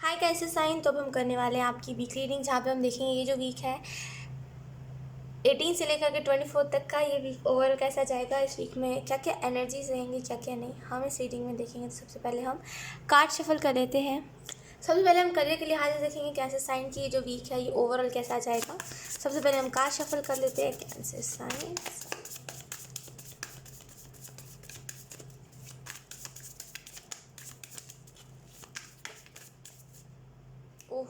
हाय कैसे साइन। तो अब हम करने वाले हैं आपकी वीक रीडिंग, जहाँ पे हम देखेंगे ये जो वीक है 18 से लेकर के 24 तक का, ये वीक ओवरऑल कैसा जाएगा, इस वीक में क्या क्या एनर्जीज रहेंगी, क्या क्या नहीं, हम इस रीडिंग में देखेंगे। तो सबसे पहले हम कार्ड शफल कर लेते हैं। सबसे पहले हम करियर के लिहाज से देखेंगे कैंसर साइन की ये जो वीक है ये ओवरऑल कैसा जाएगा। सबसे पहले हम कार्ड शफल कर लेते हैं कैंसर साइन। ओह,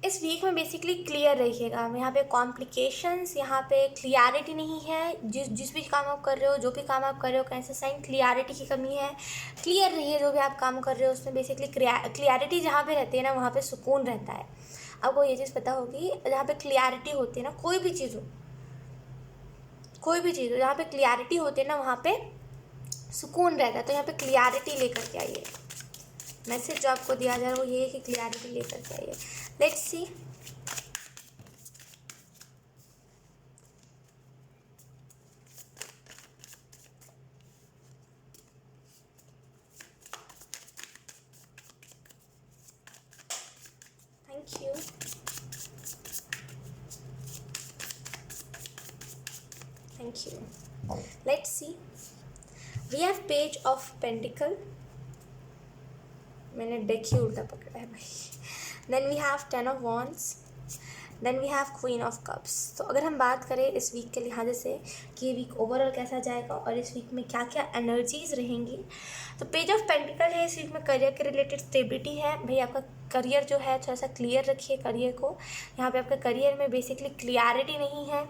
इस वीक में बेसिकली क्लियर रहिएगा। यहाँ पे कॉम्प्लिकेशंस, यहाँ पे क्लियरिटी नहीं है। जिस भी काम आप कर रहे हो, जो भी काम आप कर रहे हो कैंसर साइन, क्लियरिटी की कमी है। क्लियर रहिए जो भी आप काम कर रहे हो उसमें। बेसिकली क्लियरिटी जहाँ पे रहती है ना वहाँ पे सुकून रहता है। आपको ये चीज़ पता होगी, जहाँ पे क्लियरिटी होती है ना, कोई भी चीज़ हो जहाँ पे क्लियरिटी होती है ना वहाँ पे सुकून रहता है। तो यहाँ पे क्लियरिटी लेकर के आइए। मैसेज जो आपको दिया जा रहा है वो ये है कि क्लियरिटी लेकर के आइए। Let's see. Thank you. Thank you. Let's see. We have Page of Pentacle. मैंने डेक ही उल्टा पकड़ा है भाई। Then we have Ten of Wands. Then we have Queen of Cups. तो अगर हम बात करें इस वीक के लिहाज से कि ये वीक ओवरऑल कैसा जाएगा और इस वीक में क्या क्या एनर्जीज रहेंगी, तो पेज ऑफ पेंटिकल है। इस वीक में करियर के रिलेटेड स्टेबिलिटी है। भाई आपका करियर जो है थोड़ा सा क्लियर रखिए करियर को। यहाँ पे आपका करियर में बेसिकली क्लियरिटी नहीं है,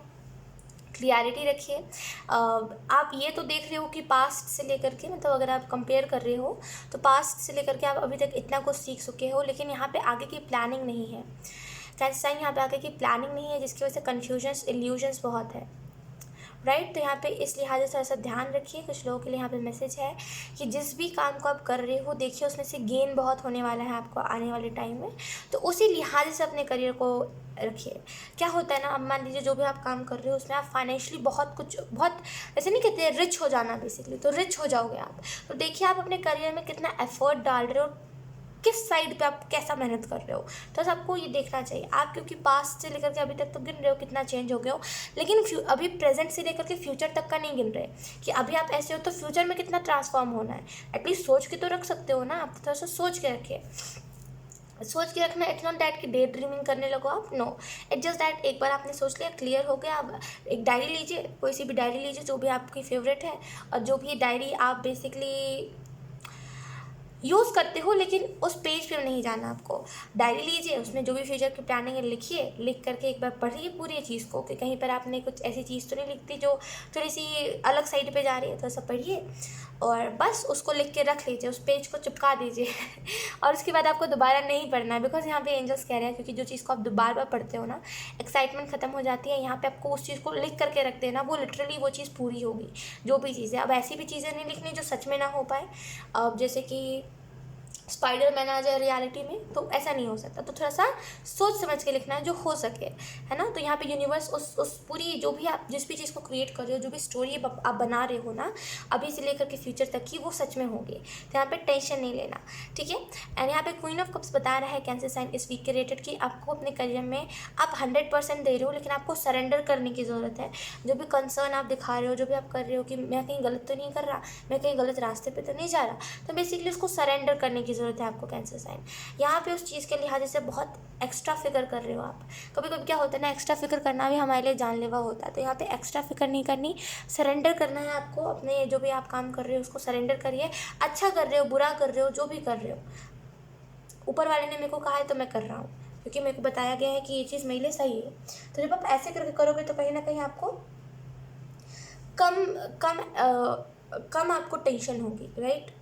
क्लियरिटी रखिए। आप ये तो देख रहे हो कि पास्ट से लेकर के, मतलब अगर आप कंपेयर कर रहे हो तो पास्ट से लेकर के आप अभी तक इतना कुछ सीख चुके हो, लेकिन यहाँ पे आगे की प्लानिंग नहीं है। कैंसर साइन यहाँ पे आगे की प्लानिंग नहीं है, जिसकी वजह से कन्फ्यूजन्स, इल्यूजन्स बहुत है, राइट। तो यहाँ पे इस लिहाज से थोड़ा सा ध्यान रखिए। कुछ लोगों के लिए यहाँ पे मैसेज है कि जिस भी काम को आप कर रहे हो देखिए उसमें से गेन बहुत होने वाला है आपको आने वाले टाइम में, तो उसी लिहाज से अपने करियर को रखिए। क्या होता है ना, अब मान लीजिए जो भी आप काम कर रहे हो उसमें आप फाइनेंशियली बहुत ऐसे नहीं कहते रिच हो जाना, बेसिकली तो रिच हो जाओगे आप। तो देखिए आप अपने करियर में कितना एफर्ट डाल रहे हो, किस साइड पे आप कैसा मेहनत कर रहे हो, तो सबको ये देखना चाहिए आप। क्योंकि पास्ट से लेकर के अभी तक तो गिन रहे हो कितना चेंज हो गया हो, लेकिन अभी प्रेजेंट से लेकर के फ्यूचर तक का नहीं गिन रहे कि अभी आप ऐसे हो तो फ्यूचर में कितना ट्रांसफॉर्म होना है। एटलीस्ट सोच के तो रख सकते हो ना, आप थोड़ा सा सोच के रखिए। सोच के रखना, इट्स नॉट दैट कि डे ड्रीमिंग करने लगो आप, नो, इट्स जस्ट दैट एक बार आपने सोच लिया, क्लियर हो गया। अब एक डायरी लीजिए, कोई सी भी डायरी लीजिए जो भी आपकी फेवरेट है, और जो भी डायरी आप बेसिकली यूज़ करते हो, लेकिन उस पेज पे नहीं जाना आपको। डायरी लीजिए, उसमें जो भी फ्यूचर की प्लानिंग है लिखिए, लिख करके एक बार पढ़िए पूरी चीज़ को कि कहीं पर आपने कुछ ऐसी चीज़ तो नहीं लिखती जो थोड़ी सी अलग साइड पे जा रही है, तो ऐसा पढ़िए और बस उसको लिख के रख लीजिए, उस पेज को चिपका दीजिए और उसके बाद आपको दोबारा नहीं पढ़ना है, बिकॉज यहाँ पे एंजल्स कह रहे हैं, क्योंकि जो चीज़ को आप दोबारा बार पढ़ते हो ना एक्साइटमेंट खत्म हो जाती है। यहाँ पे आपको उस चीज़ को लिख करके रख देना, वो लिटरली वो चीज़ पूरी होगी जो भी चीज़ है। अब ऐसी भी चीज़ें नहीं लिखनी जो सच में ना हो पाए, अब जैसे कि स्पाइडरमैन आ जाए रियलिटी में, तो ऐसा नहीं हो सकता। तो थोड़ा सा सोच समझ के लिखना है जो हो सके, है ना। तो यहाँ पे यूनिवर्स उस पूरी जो भी आप जिस भी चीज़ को क्रिएट कर रहे हो, जो भी स्टोरी आप बना रहे हो ना अभी से लेकर के फ्यूचर तक की, वो सच में होगी। तो यहाँ पे टेंशन नहीं लेना, ठीक है। एंड यहाँ पे क्वीन ऑफ कप्स बता रहा है कैंसर साइन इस वीक के रिलेटेड कि आपको अपने करियर में आप 100% दे रहे हो, लेकिन आपको सरेंडर करने की ज़रूरत है। जो भी कंसर्न आप दिखा रहे हो, जो भी आप कर रहे हो कि मैं कहीं गलत तो नहीं कर रहा, मैं कहीं गलत रास्ते पर तो नहीं जा रहा, तो बेसिकली उसको सरेंडर करने की ज़रूरत है आपको कैंसर साइन। यहाँ पे उस चीज़ के लिहाज से बहुत एक्स्ट्रा फिक्र कर रहे हो आप। कभी कभी क्या होता है ना, एक्स्ट्रा फिक्र करना भी हमारे लिए जानलेवा होता है। तो यहाँ पे एक्स्ट्रा फिक्र नहीं करनी, सरेंडर करना है आपको। अपने जो भी आप काम कर रहे हो उसको सरेंडर करिए। अच्छा कर रहे हो, बुरा कर रहे हो, जो भी कर रहे हो, ऊपर वाले ने मेरे को कहा है तो मैं कर रहा हूँ, क्योंकि मेरे को बताया गया है कि ये चीज़ मेरे लिए सही है। तो जब आप ऐसे करके करोगे तो कहीं ना कहीं आपको कम कम कम आपको टेंशन होगी, राइट।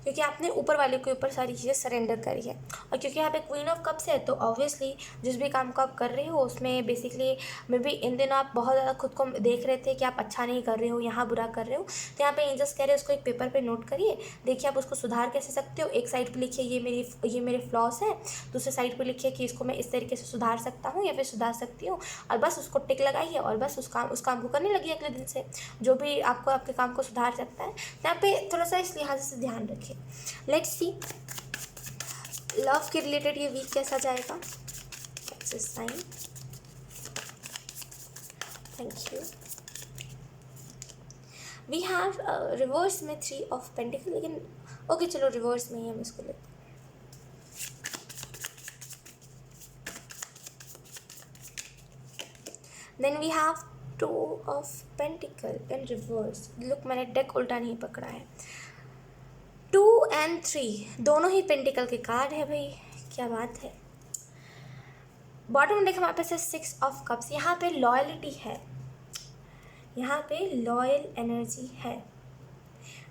क्योंकि आपने ऊपर वाले के ऊपर सारी चीज़ें सरेंडर करी है। और क्योंकि यहाँ पे क्वीन ऑफ कप्स है तो ऑब्वियसली जिस भी काम को आप कर रहे हो उसमें बेसिकली मे बी इन दिनों आप बहुत ज़्यादा खुद को देख रहे थे कि आप अच्छा नहीं कर रहे हो, यहाँ बुरा कर रहे हो। तो यहाँ पे एंजल्स कह रहे हैं उसको एक पेपर पे नोट करिए, देखिए आप उसको सुधार कैसे सकते हो। एक साइड पे लिखिए ये मेरे फ्लॉस है, दूसरे साइड पे लिखिए कि इसको मैं इस तरीके से सुधार सकता हूँ या फिर सुधार सकती हूँ, और बस उसको टिक लगाइए और बस उस काम को करने लगिए अगले दिन से, जो भी आपको आपके काम को सुधार सकता है। तो यहाँ पे थोड़ा सा इस लिहाज से ध्यान रखिए। लेट्स सी लव के रिलेटेड ये वीक कैसा जाएगा। Sign, thank you. We have reverse में 3 ऑफ पेंटिकल, लेकिन ओके चलो रिवर्स में ही हम इसको लेते हैं। Then we have 2 of pentacle in reverse. Look, मैंने डेक उल्टा नहीं पकड़ा है। 2 and 3 दोनों ही पेंटिकल के कार्ड है भाई, क्या बात है। बॉटम डेक हमारे पास है 6 ऑफ कप्स। यहाँ पे लॉयलिटी है, यहाँ पे लॉयल एनर्जी है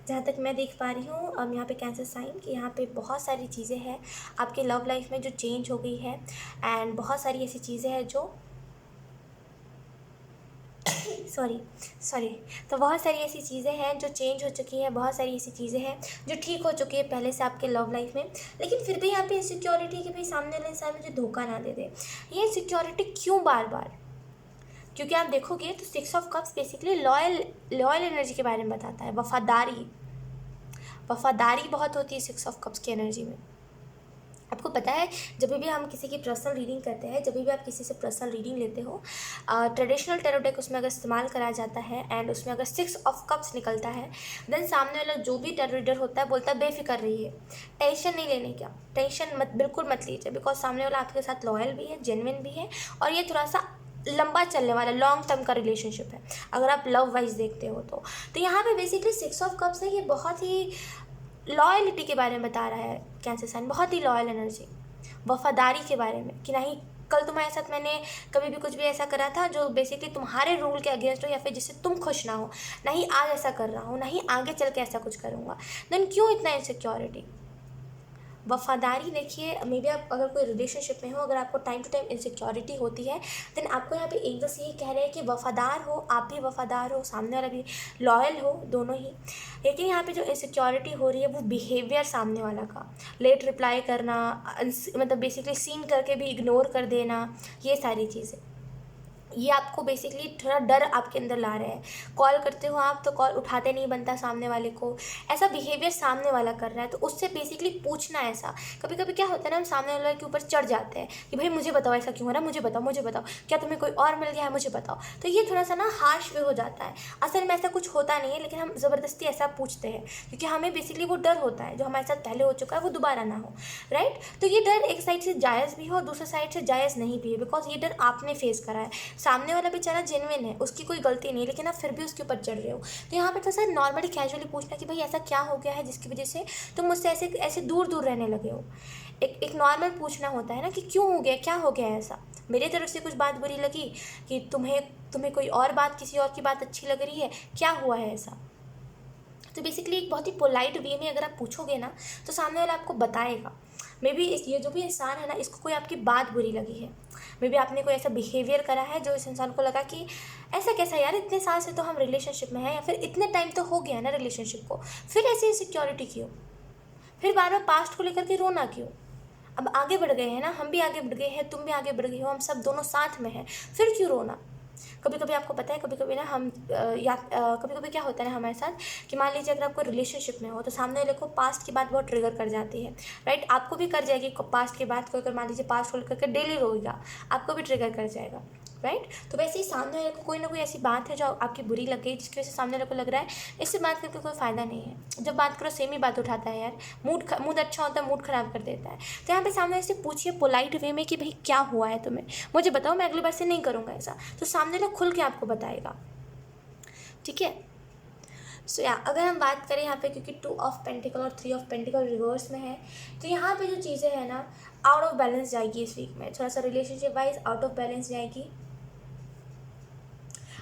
जहाँ तक मैं देख पा रही हूँ। अब यहाँ पे कैंसर साइन कि यहाँ पे बहुत सारी चीज़ें हैं आपके लव लाइफ में जो चेंज हो गई है, एंड बहुत सारी ऐसी चीज़ें हैं जो सॉरी तो बहुत सारी ऐसी चीज़ें हैं जो चेंज हो चुकी हैं, बहुत सारी ऐसी चीज़ें हैं जो ठीक हो चुकी है पहले से आपके लव लाइफ में। लेकिन फिर भी यहाँ पे इनसिक्योरिटी कि भाई सामने वाले इंसान मुझे धोखा ना दे दे। ये इनसिक्योरिटी क्यों बार बार? क्योंकि आप देखोगे तो 6 of cups basically loyal energy के बारे में बताता है। वफादारी बहुत होती है 6 ऑफ कप्स की एनर्जी में। आपको पता है जब भी हम किसी की पर्सनल रीडिंग करते हैं, जब भी आप किसी से पर्सनल रीडिंग लेते हो, ट्रेडिशनल टैरो डेक उसमें अगर इस्तेमाल करा जाता है एंड उसमें अगर 6 ऑफ कप्स निकलता है, देन सामने वाला जो भी टैरो रीडर होता है बोलता है बेफिक्र रहिए, टेंशन नहीं लेने का, टेंशन बिल्कुल मत लीजिए, बिकॉज सामने वाला आपके साथ लॉयल भी है, जेन्युइन भी है, और ये थोड़ा सा लंबा चलने वाला लॉन्ग टर्म का रिलेशनशिप है अगर आप लव वाइज देखते हो तो यहाँ पे बेसिकली 6 ऑफ कप्स है, ये बहुत ही लॉयलिटी के बारे में बता रहा है कैंसर साइन, बहुत ही लॉयल एनर्जी, वफादारी के बारे में कि नहीं कल तुम्हारे साथ मैंने कभी भी कुछ भी ऐसा करा था जो बेसिकली तुम्हारे रूल के अगेंस्ट हो या फिर जिससे तुम खुश ना हो, नहीं आज ऐसा कर रहा हूँ, नहीं आगे चल के ऐसा कुछ करूँगा। देन क्यों इतना इनसिक्योरिटी? वफादारी देखिए, मे बी आप अगर कोई रिलेशनशिप में हो, अगर आपको टाइम टू टाइम इनसिक्योरिटी होती है, देन आपको यहाँ पे एक बस यही कह रहे हैं कि वफादार हो, आप भी वफादार हो, सामने वाला भी लॉयल हो, दोनों ही। लेकिन यहाँ पे जो इनसिक्योरिटी हो रही है वो बिहेवियर सामने वाला का, लेट रिप्लाई करना, मतलब बेसिकली सीन करके भी इग्नोर कर देना, ये सारी चीज़ें, ये आपको बेसिकली थोड़ा डर आपके अंदर ला रहे हैं। कॉल करते हो आप तो कॉल उठाते नहीं बनता सामने वाले को, ऐसा बिहेवियर सामने वाला कर रहा है, तो उससे बेसिकली पूछना ऐसा। कभी कभी क्या होता है ना, हम सामने वाले के ऊपर चढ़ जाते हैं कि भाई मुझे बताओ ऐसा क्यों हो रहा है, मुझे बताओ क्या तुम्हें कोई और मिल गया है, मुझे बताओ। तो ये थोड़ा सा ना हार्श वे हो जाता है। असल में ऐसा कुछ होता नहीं है, लेकिन हम ज़बरदस्ती ऐसा पूछते हैं क्योंकि हमें बेसिकली वो डर होता है जो हमारे साथ पहले हो चुका है वो दोबारा ना हो, राइट। तो ये डर एक साइड से जायज़ भी हो और दूसरे साइड से जायज़ नहीं भी है, बिकॉज ये डर आपने फेस करा है। सामने वाला बेचारा जेन्युइन है, उसकी कोई गलती नहीं, लेकिन आप फिर भी उसके ऊपर चढ़ रहे हो। तो यहाँ पे थोड़ा सा नॉर्मली कैजुअली पूछना कि भाई ऐसा क्या हो गया है जिसकी वजह से तुम मुझसे ऐसे दूर दूर रहने लगे हो। एक नॉर्मल पूछना होता है ना कि क्यों हो गया, क्या हो गया ऐसा, मेरी तरफ से कुछ बात बुरी लगी कि तुम्हें कोई और बात, किसी और की बात अच्छी लग रही है, क्या हुआ है ऐसा। तो बेसिकली एक बहुत ही पोलाइट वे में अगर आप पूछोगे ना तो सामने वाला आपको बताएगा। मे बी ये जो भी इंसान है ना, इसको कोई आपकी बात बुरी लगी है, मे बी आपने कोई ऐसा बिहेवियर करा है जो इस इंसान को लगा कि ऐसा कैसा यार, इतने साल से तो हम रिलेशनशिप में हैं, या फिर इतने टाइम तो हो गया ना रिलेशनशिप को, फिर ऐसी इनसिक्योरिटी क्यों, फिर बार बार पास्ट को लेकर के रोना क्यों। अब आगे बढ़ गए हैं ना, हम भी आगे बढ़ गए हैं, तुम भी आगे बढ़ गई हो, हम सब दोनों साथ में हैं, फिर क्यों रोना। कभी कभी आपको पता है, कभी कभी ना हम कभी कभी क्या होता है ना हमारे साथ कि मान लीजिए अगर आपको रिलेशनशिप में हो तो सामने वाले को पास्ट की बात बहुत ट्रिगर कर जाती है, राइट। आपको भी कर जाएगी पास्ट की बात को, अगर मान लीजिए पास्ट को लेकर के डेली रोएगा आपको भी ट्रिगर कर जाएगा, राइट। तो वैसे ही सामने वाले को कोई ना कोई ऐसी बात है जो आपकी बुरी लग गई, जिसकी वजह से सामने वाले को लग रहा है इससे बात करके कोई फ़ायदा नहीं है। जब बात करो सेम ही बात उठाता है यार, मूड अच्छा होता है, मूड ख़राब कर देता है। तो यहाँ पे सामने से पूछिए पोलाइट वे में कि भाई क्या हुआ है तुम्हें, मुझे बताओ, मैं अगली बार से नहीं करूँगा ऐसा। तो सामने वाला खुल के आपको बताएगा, ठीक है। सो या अगर हम बात करें यहाँ पे, क्योंकि 2 ऑफ पेंटिकल और 3 ऑफ पेंटिकल रिवर्स में है, तो यहाँ पे जो चीज़ें हैं ना आउट ऑफ बैलेंस जाएगी इस वीक में, थोड़ा सा relationship wise out of balance जाएगी।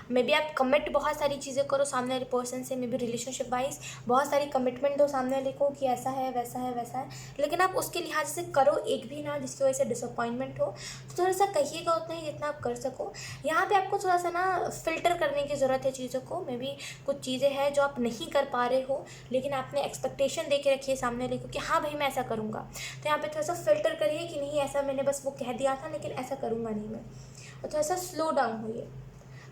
मे बी आप कमिट बहुत सारी चीज़ें करो सामने वाले पर्सन से, मे बी रिलेशनशिप वाइज बहुत सारी कमिटमेंट दो सामने वाले को कि ऐसा है वैसा है वैसा है, लेकिन आप उसके लिहाज से करो एक भी ना जिसकी वजह से डिसअपॉइंटमेंट हो। तो थोड़ा सा कहिएगा उतना ही जितना आप कर सको। यहाँ पे आपको थोड़ा सा ना फ़िल्टर करने की ज़रूरत है चीज़ों को। मे बी कुछ चीज़ें हैं जो आप नहीं कर पा रहे हो, लेकिन आपने एक्सपेक्टेशन दे के रखी है सामने वाले को कि हाँ भाई मैं ऐसा करूँगा। तो यहाँ पे थोड़ा सा फ़िल्टर करिए कि नहीं ऐसा मैंने बस वो कह दिया था लेकिन ऐसा करूँगा नहीं मैं। और थोड़ा सा स्लो डाउन होइए।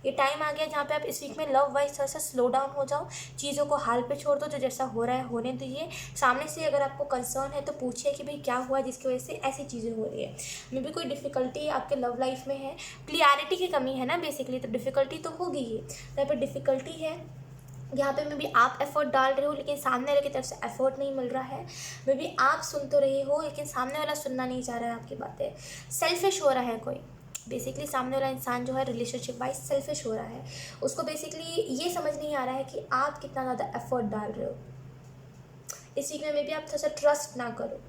ये टाइम आ गया जहाँ पे आप इस वीक में लव वाइज थोड़ा सा स्लो डाउन हो जाओ, चीज़ों को हाल पे छोड़ दो, जो जैसा हो रहा है होने दीजिए। सामने से अगर आपको कंसर्न है तो पूछिए कि भाई क्या हुआ जिसकी वजह से ऐसी चीज़ें हो रही है। मे बी कोई डिफ़िकल्टी आपके लव लाइफ में है, क्लियरिटी की कमी है ना बेसिकली, तो डिफ़िकल्टी तो होगी ही। तो यहाँ पर डिफ़िकल्टी है, यहाँ पे मे बी आप एफर्ट डाल रहे हो लेकिन सामने वाले की तरफ से एफर्ट नहीं मिल रहा है। मे बी आप सुन तो रहे हो लेकिन सामने वाला सुनना नहीं चाह रहा है आपकी बातें, सेल्फिश हो रहा है कोई। बेसिकली सामने वाला इंसान जो है रिलेशनशिप वाइज सेल्फिश हो रहा है। उसको बेसिकली ये समझ नहीं आ रहा है कि आप कितना ज़्यादा एफर्ट डाल रहे हो। इस वीक में मे बी आप थोड़ा सा ट्रस्ट ना करो,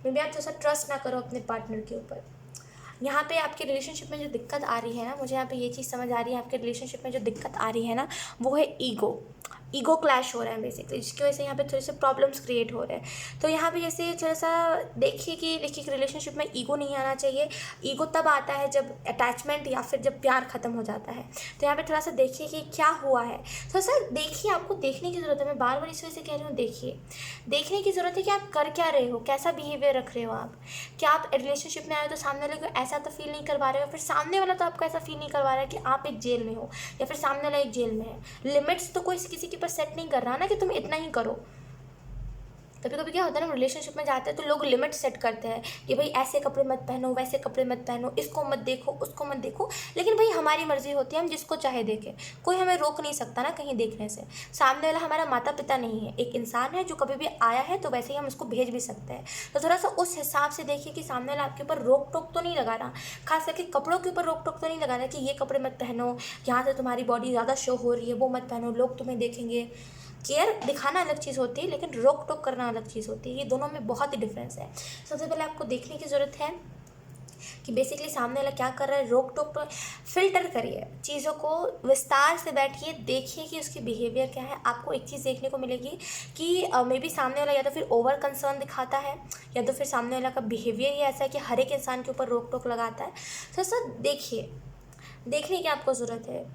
मे बी आप थोड़ा सा ट्रस्ट ना करो अपने पार्टनर के ऊपर। यहाँ पे आपके रिलेशनशिप में जो दिक्कत आ रही है ना, मुझे यहाँ पे ये चीज़ समझ आ रही है, आपके रिलेशनशिप में जो दिक्कत आ रही है ना वो है ईगो क्लैश हो रहा है बेसिकली, जिसकी वजह से यहाँ पे थोड़े से प्रॉब्लम्स क्रिएट हो रहे हैं। तो यहाँ पे जैसे थोड़ा सा देखिए कि रिलेशनशिप में ईगो नहीं आना चाहिए। ईगो तब आता है जब अटैचमेंट या फिर जब प्यार ख़त्म हो जाता है। तो यहाँ पे थोड़ा सा देखिए कि क्या हुआ है, थोड़ा सा देखिए, आपको देखने की ज़रूरत है। मैं बार बार इस वजह से कह रही हूँ, देखिए, देखने की ज़रूरत है कि आप कर क्या रहे हो, कैसा बिहेवियर रख रहे हो आप। क्या आप रिलेशनशिप में आए तो सामने वाले को ऐसा तो फील नहीं करवा रहे हो, फिर सामने वाला तो आपको ऐसा फील नहीं करवा रहा है कि आप एक जेल में हो या फिर सामने वाला एक जेल में है। लिमिट्स तो कोई किसी के ऊपर सेट नहीं कर रहा ना कि तुम इतना ही करो। कभी कभी क्या होता है ना, रिलेशनशिप में जाते हैं तो लोग लिमिट सेट करते हैं कि भाई ऐसे कपड़े मत पहनो, वैसे कपड़े मत पहनो, इसको मत देखो, उसको मत देखो। लेकिन भाई हमारी मर्जी होती है, हम जिसको चाहे देखें, कोई हमें रोक नहीं सकता ना कहीं देखने से। सामने वाला हमारा माता पिता नहीं है, एक इंसान है जो कभी भी आया है, तो वैसे ही हम उसको भेज भी सकते हैं। तो थोड़ा सा उस हिसाब से देखिए कि सामने वाला आपके ऊपर रोक टोक तो नहीं लगा रहा, खास करके कपड़ों के ऊपर रोक टोक तो नहीं लगा रहा कि ये कपड़े मत पहनो, यहाँ से तुम्हारी बॉडी ज़्यादा शो हो रही है, वो मत पहनो, लोग तुम्हें देखेंगे। केयर दिखाना अलग चीज़ होती है लेकिन रोक टोक करना अलग चीज़ होती है, ये दोनों में बहुत ही डिफरेंस है। सबसे पहले आपको देखने की ज़रूरत है कि बेसिकली सामने वाला क्या कर रहा है। रोक टोक तो फिल्टर करिए चीज़ों को, विस्तार से बैठिए, देखिए कि उसकी बिहेवियर क्या है। आपको एक चीज़ देखने को मिलेगी कि मे बी सामने वाला या तो फिर ओवर कंसर्न दिखाता है, या तो फिर सामने वाला का बिहेवियर ही ऐसा है कि हर एक इंसान के ऊपर रोक टोक लगाता है। तो सर देखिए, देखने की आपको ज़रूरत है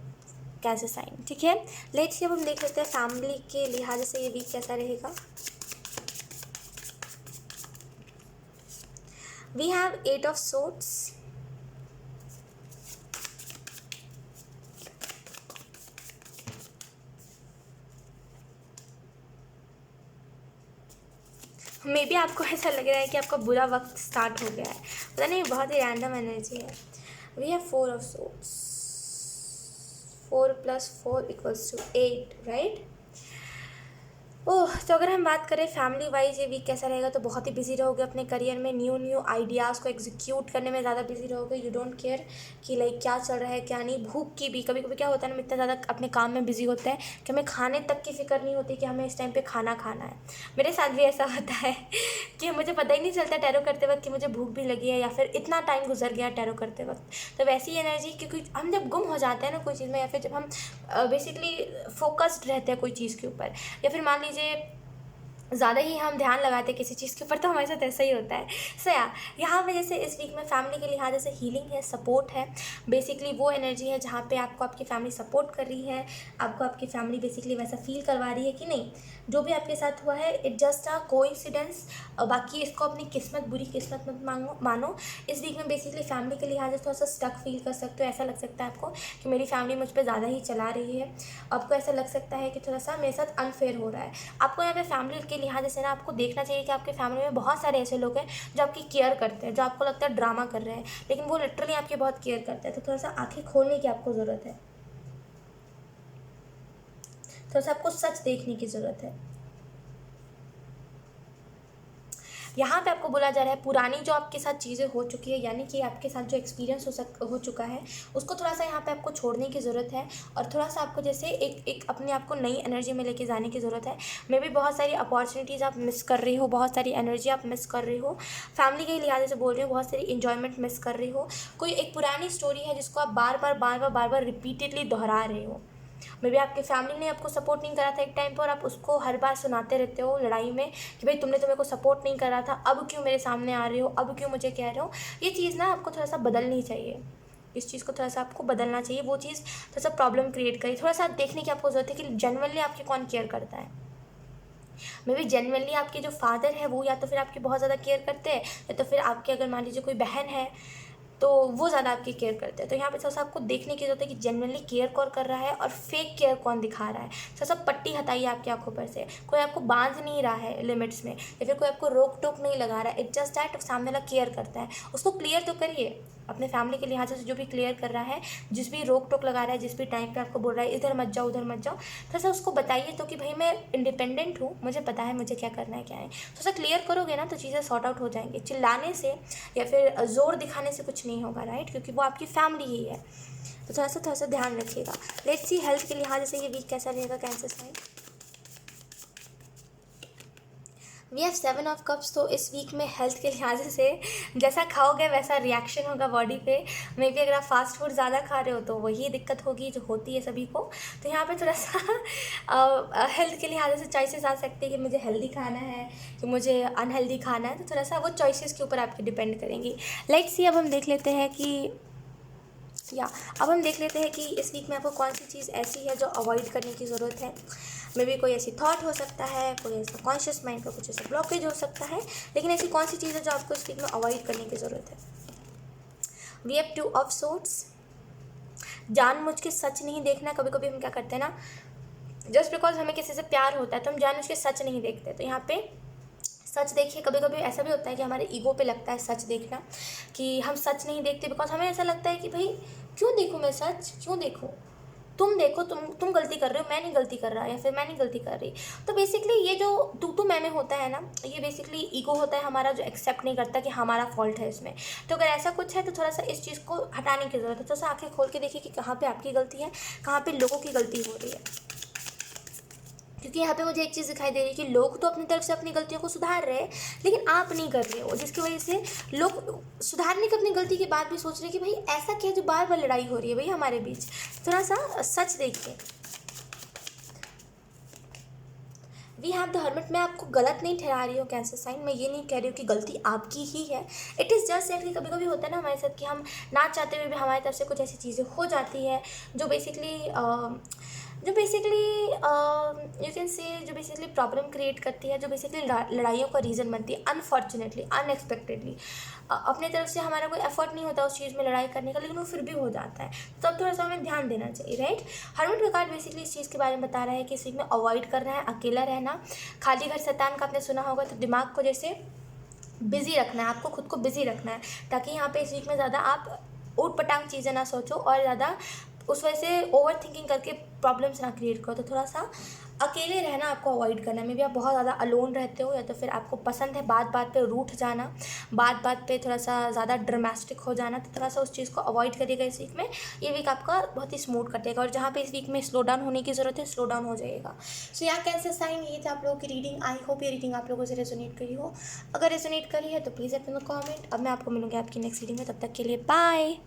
कैसे साइन, ठीक है। लेट्स अब हम देख लेते हैं फैमिली के लिहाज से ये वीक कैसा रहेगा। We have 8 of swords, maybe बी आपको ऐसा लग रहा है कि आपका बुरा वक्त स्टार्ट हो गया है, पता नहीं, बहुत ही रैंडम एनर्जी है। We have 4 of swords, 4 + 4 = 8, right. Oh, तो अगर हम बात करें फैमिली वाइज ये वीक कैसा रहेगा, तो बहुत ही बिजी रहोगे अपने करियर में, न्यू आइडियाज़ को एग्जीक्यूट करने में ज़्यादा बिजी रहोगे। यू डोंट केयर कि लाइक क्या चल रहा है क्या नहीं। भूख की भी कभी कभी क्या होता है ना, हम इतना ज़्यादा अपने काम में बिजी होते हैं कि हमें खाने तक की फिक्र नहीं होती कि हमें इस टाइम पे खाना खाना है। मेरे साथ भी ऐसा होता है कि मुझे पता ही नहीं चलता टैरो करते वक्त कि मुझे भूख भी लगी है या फिर इतना टाइम गुजर गया टैरो करते वक्त। तो वैसी एनर्जी, क्योंकि हम जब गुम हो जाते हैं ना कोई चीज़ में, या फिर जब हम बेसिकली फोकस्ड रहते हैं कोई चीज़ के ऊपर, या फिर मान लीजिए ज़्यादा ही हम ध्यान लगाते हैं किसी चीज़ के ऊपर, तो हमारे साथ ऐसा ही होता है। सो यहाँ पे जैसे इस वीक में फैमिली के लिहाज से हीलिंग है, सपोर्ट है। बेसिकली वो एनर्जी है जहाँ पे आपको आपकी फैमिली सपोर्ट कर रही है, आपको आपकी फैमिली बेसिकली वैसा फील करवा रही है कि नहीं, जो भी आपके साथ हुआ है इट जस्ट अ कोइंसिडेंस। बाकी इसको अपनी किस्मत, बुरी किस्मत मत मानो। इस वीक में बेसिकली फैमिली के लिहाज से थोड़ा सा स्टक फील कर सकते हो। ऐसा लग सकता है आपको कि मेरी फैमिली मुझ पर ज़्यादा ही चला रही है। आपको ऐसा लग सकता है कि थोड़ा सा मेरे साथ अनफेयर हो रहा है। आपको यहाँ पे फैमिली के लिहाज से ना आपको देखना चाहिए कि आपके फैमिली में बहुत सारे ऐसे लोग हैं जो आपकी केयर करते हैं, जो आपको लगता है ड्रामा कर रहे हैं, लेकिन वो लिटरली आपकी बहुत केयर करते हैं। तो थोड़ा सा आंखें खोलने की आपको ज़रूरत है, थोड़ा सा आपको सच देखने की ज़रूरत है। यहाँ पे आपको बोला जा रहा है पुरानी जो आपके साथ चीज़ें हो चुकी है, यानी कि आपके साथ जो एक्सपीरियंस हो चुका है, उसको थोड़ा सा यहाँ पे आपको छोड़ने की ज़रूरत है और थोड़ा सा आपको जैसे एक अपने आप को नई एनर्जी में लेके जाने की ज़रूरत है। मे भी बहुत सारी अपॉर्चुनिटीज़ आप मिस कर रही हो, बहुत सारी एनर्जी आप मिस कर रही हो, फैमिली के लिहाज से बोल रही हो, बहुत सारी इन्जॉयमेंट मिस कर रही हो, कोई एक पुरानी स्टोरी है जिसको आप बार बार रिपीटेडली दोहरा रहे हो। मे बी आपके फैमिली ने आपको सपोर्ट नहीं करा था एक टाइम पर और आप उसको हर बार सुनाते रहते हो लड़ाई में कि भाई तुमने तो मेरे को सपोर्ट नहीं करा था, अब क्यों मेरे सामने आ रहे हो, अब क्यों मुझे कह रहे हो। ये चीज़ ना आपको थोड़ा सा बदलनी चाहिए, इस चीज़ को थोड़ा सा आपको बदलना चाहिए। वो चीज़ थोड़ा सा प्रॉब्लम क्रिएट करी, थोड़ा सा देखने की आपको ज़रूरत है कि जेन्युइनली आपकी कौन केयर करता है। मे बी जेन्युइनली आपके जो फादर है वो या तो फिर आपकी बहुत ज़्यादा केयर करते हैं, या तो फिर आपके अगर मान लीजिए कोई बहन है तो वो ज़्यादा आपकी केयर करते हैं। तो यहाँ पे थोड़ा सा आपको देखने की ज़रूरत है कि जेन्युइनली केयर कौन कर रहा है और फेक केयर कौन दिखा रहा है। थोड़ा सा पट्टी हटाइए आपकी आंखों पर से, कोई आपको बांध नहीं रहा है लिमिट्स में, या फिर कोई आपको रोक टोक नहीं लगा रहा है। इट्स जस्ट दैट सामने वाला केयर करता है, उसको क्लियर तो करिए अपने फैमिली के लिहाज से। जो भी क्लियर कर रहा है, जिस भी रोक टोक लगा रहा है, जिस भी टाइम पे आपको बोल रहा है इधर मत जाओ उधर मत जाओ, थोड़ा सा उसको बताइए तो कि भाई मैं इंडिपेंडेंट हूँ, मुझे पता है मुझे क्या करना है क्या है। थोड़ा सा क्लियर करोगे ना तो चीज़ें सॉर्ट आउट हो जाएंगी। चिल्लाने से या फिर ज़ोर दिखाने से कुछ नहीं होगा, राइट, क्योंकि वो आपकी फैमिली ही है। तो थोड़ा सा ध्यान रखिएगा। लेट्स सी हेल्थ के लिहाज से ये वीक कैसा रहेगा cancer sign. We have 7 of cups. तो इस वीक में हेल्थ के लिहाज से जैसा खाओगे वैसा रिएक्शन होगा बॉडी पे। मे बी अगर आप फास्ट फूड ज़्यादा खा रहे हो तो वही दिक्कत होगी जो होती है सभी को। तो यहाँ पे थोड़ा सा हेल्थ के लिहाज से चॉइसेस आ सकते हैं कि मुझे हेल्दी खाना है कि मुझे अनहेल्दी खाना है। तो थोड़ा सा वो चॉइसेस के ऊपर आपकी डिपेंड करेंगी। लेट्स सी अब हम देख लेते हैं कि इस वीक में आपको कौन सी चीज़ ऐसी है जो अवॉइड करने की ज़रूरत है। मे बी कोई ऐसी थॉट हो सकता है, कोई ऐसा कॉन्शियस माइंड का कुछ ऐसा ब्लॉकेज हो सकता है, लेकिन ऐसी कौन सी चीज़ है जो आपको इस वीक में अवॉइड करने की ज़रूरत है। We have 2 of swords. जानबूझ के सच नहीं देखना। कभी कभी हम क्या करते हैं ना, जस्ट बिकॉज हमें किसी से प्यार होता है तो हम जानबूझ के सच नहीं देखते। तो यहाँ पे सच देखिए। कभी कभी ऐसा भी होता है कि हमारे ईगो पे लगता है सच देखना, कि हम सच नहीं देखते बिकॉज हमें ऐसा लगता है कि भाई क्यों देखूँ मैं सच, क्यों देखूँ, तुम देखो, तुम गलती कर रहे हो, मैं नहीं गलती कर रहा, या फिर मैं नहीं गलती कर रही। तो बेसिकली ये जो तू मैं में होता है ना, ये बेसिकली ईगो होता है हमारा जो एक्सेप्ट नहीं करता कि हमारा फॉल्ट है इसमें। तो अगर ऐसा कुछ है तो थोड़ा सा इस चीज़ को हटाने की ज़रूरत है। थोड़ा सा आंखें खोल के देखिए कि कहाँ पे आपकी गलती है, कहाँ पे लोगों की गलती हो रही है। क्योंकि यहाँ पे मुझे एक चीज़ दिखाई दे रही है कि लोग तो अपनी तरफ से अपनी गलतियों को सुधार रहे हैं, लेकिन आप नहीं कर रहे हो, जिसकी वजह से लोग सुधारने की अपनी गलती के बाद भी सोच रहे हैं कि भाई ऐसा क्या जो बार बार लड़ाई हो रही है भाई हमारे बीच। थोड़ा सा सच देखिए। We have the hermit. मैं आपको गलत नहीं ठहरा रही हूँ कैंसर साइन, मैं ये नहीं कह रही हूँ कि गलती आपकी ही है। इट इज़ जस्ट दैट कि कभी कभी होता है ना हमारे साथ कि हम ना चाहते हुए भी हमारी तरफ से कुछ ऐसी चीज़ें हो जाती है जो बेसिकली यू कैन से जो बेसिकली प्रॉब्लम क्रिएट करती है, जो बेसिकली लड़ाइयों का रीज़न बनती है अनफॉर्चुनेटली, अनएक्सपेक्टेडली। अपने तरफ से हमारा कोई एफर्ट नहीं होता उस चीज़ में लड़ाई करने का, लेकिन वो फिर भी हो जाता है। तो अब थोड़ा सा हमें ध्यान देना चाहिए, राइट। हर्मिट का कार्ड बेसिकली इस चीज़ के बारे में बता रहा है कि इस वीक में अवॉइड करना है अकेला रहना। खाली घर शैतान का आपने सुना होगा, तो दिमाग को जैसे बिज़ी रखना है, आपको खुद को बिज़ी रखना है, ताकि यहाँ पे इस वीक में ज़्यादा आप ऊट पटांग चीज़ें ना सोचो और ज़्यादा उस वजह से ओवर थिंकिंग करके प्रॉब्लम्स ना क्रिएट करो। तो थोड़ा सा अकेले रहना आपको अवॉइड करना है। मे बी आप बहुत ज़्यादा अलोन रहते हो, या तो फिर आपको पसंद है बात बात पे रूठ जाना, बात बात पे थोड़ा सा ज़्यादा ड्रामेस्टिक हो जाना। तो थोड़ा सा उस चीज़ को अवॉइड करिएगा इस वीक में। ये वीक आपका बहुत ही स्मूथ कटेगा, और जहाँ पे इस वीक में स्लो डाउन होने की ज़रूरत है स्लो डाउन हो जाएगा। सो यहाँ कैंसर साइन ये था आप लोगों की रीडिंग। आई होप ये रीडिंग आप लोगों से रेजोनेट करी हो। अगर रेजोनेट करी है तो प्लीज़ अपने कॉमेंट। अब मैं आपको मिलूंगी आपकी नेक्स्ट रीडिंग में, तब तक के लिए बाय।